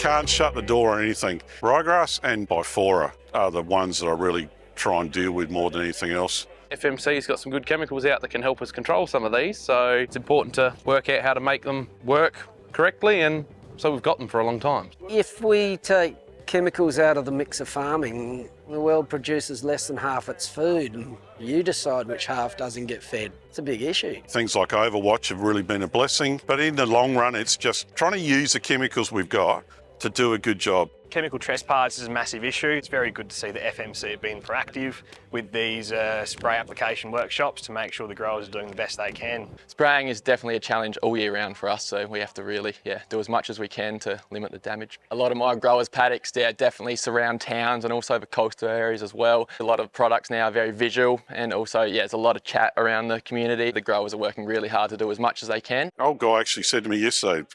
can't shut the door on anything. Ryegrass and bifora are the ones that I really try and deal with more than anything else. FMC's got some good chemicals out that can help us control some of these, so it's important to work out how to make them work correctly, and so we've got them for a long time. If we take chemicals out of the mix of farming, the world produces less than half its food, and you decide which half doesn't get fed. It's a big issue. Things like Overwatch have really been a blessing, but in the long run, it's just trying to use the chemicals we've got to do a good job. Chemical trespass is a massive issue. It's very good to see the FMC have been proactive with these spray application workshops to make sure the growers are doing the best they can. Spraying is definitely a challenge all year round for us, so we have to really do as much as we can to limit the damage. A lot of my growers' paddocks definitely surround towns and also the coastal areas as well. A lot of products now are very visual, and also there's a lot of chat around the community. The growers are working really hard to do as much as they can. Old guy actually said to me yesterday,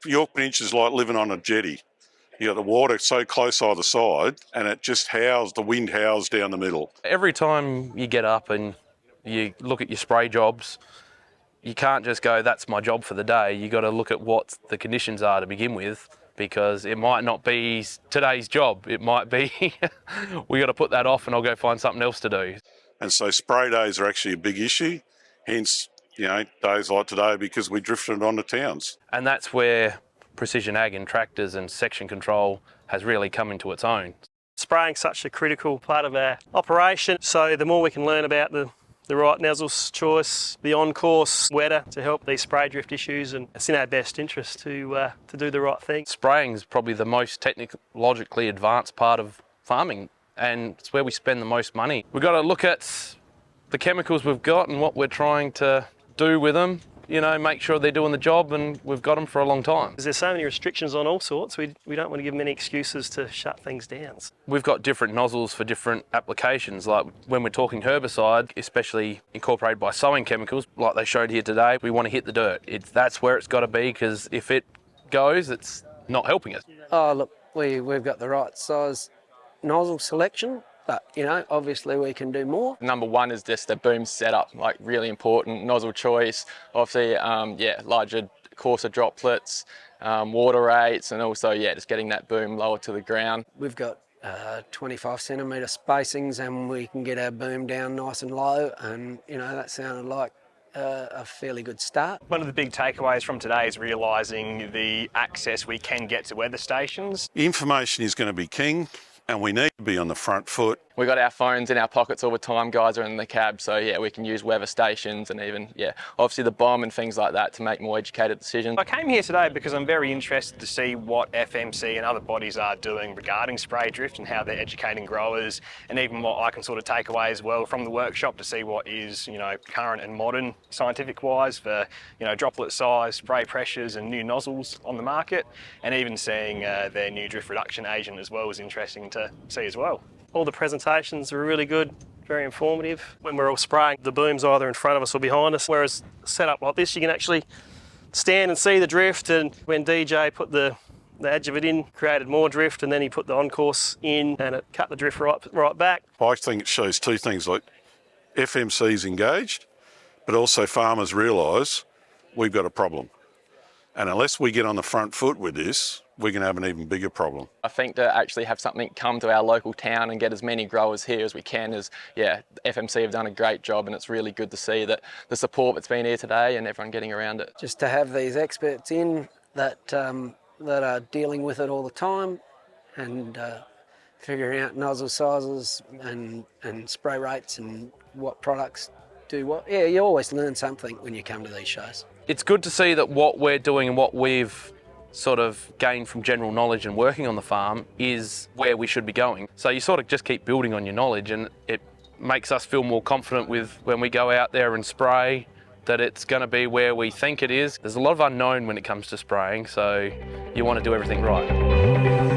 York Peninsula is like living on a jetty. You got the water so close either side, and it just howls, the wind howls down the middle. Every time you get up and you look at your spray jobs, you can't just go, that's my job for the day. You got to look at what the conditions are to begin with, because it might not be today's job. It might be, we got to put that off and I'll go find something else to do. And so spray days are actually a big issue, hence, days like today, because we drifted onto towns. And that's where precision ag and tractors and section control has really come into its own. Spraying such a critical part of our operation, so the more we can learn about the right nozzles choice, the on-course wetter to help these spray drift issues, and it's in our best interest to do the right thing. Spraying is probably the most technologically advanced part of farming, and it's where we spend the most money. We've got to look at the chemicals we've got and what we're trying to do with them, make sure they're doing the job, and we've got them for a long time. There's so many restrictions on all sorts, we don't want to give them any excuses to shut things down. We've got different nozzles for different applications, like when we're talking herbicide, especially incorporated by sowing chemicals, like they showed here today, we want to hit the dirt. That's where it's got to be, because if it goes, it's not helping us. Oh, look, we've got the right size nozzle selection. But, obviously we can do more. Number one is just the boom setup, really important. Nozzle choice, obviously, larger, coarser droplets, water rates, and also, just getting that boom lower to the ground. We've got 25 centimetre spacings, and we can get our boom down nice and low, and, that sounded like a fairly good start. One of the big takeaways from today is realising the access we can get to weather stations. Information is going to be king, and we need to be on the front foot. We got our phones in our pockets all the time, guys are in the cab, so we can use weather stations and even, obviously the bomb and things like that to make more educated decisions. I came here today because I'm very interested to see what FMC and other bodies are doing regarding spray drift and how they're educating growers, and even what I can sort of take away as well from the workshop to see what is, current and modern scientific wise for, droplet size, spray pressures and new nozzles on the market, and even seeing their new drift reduction agent as well was interesting to see as well. All the presentations were really good, very informative. When we're all spraying, the boom's either in front of us or behind us, whereas set up like this, you can actually stand and see the drift, and when DJ put the adjuvant in, created more drift, and then he put the on-course in, and it cut the drift right back. I think it shows two things, like FMC's engaged, but also farmers realise we've got a problem. And unless we get on the front foot with this, we're going to have an even bigger problem. I think to actually have something come to our local town and get as many growers here as we can is, FMC have done a great job, and it's really good to see that the support that's been here today and everyone getting around it. Just to have these experts in that are dealing with it all the time, and figuring out nozzle sizes and spray rates and what products do what. You always learn something when you come to these shows. It's good to see that what we're doing and what we've sort of gained from general knowledge and working on the farm is where we should be going. So you sort of just keep building on your knowledge, and it makes us feel more confident with when we go out there and spray that it's going to be where we think it is. There's a lot of unknown when it comes to spraying, so you want to do everything right.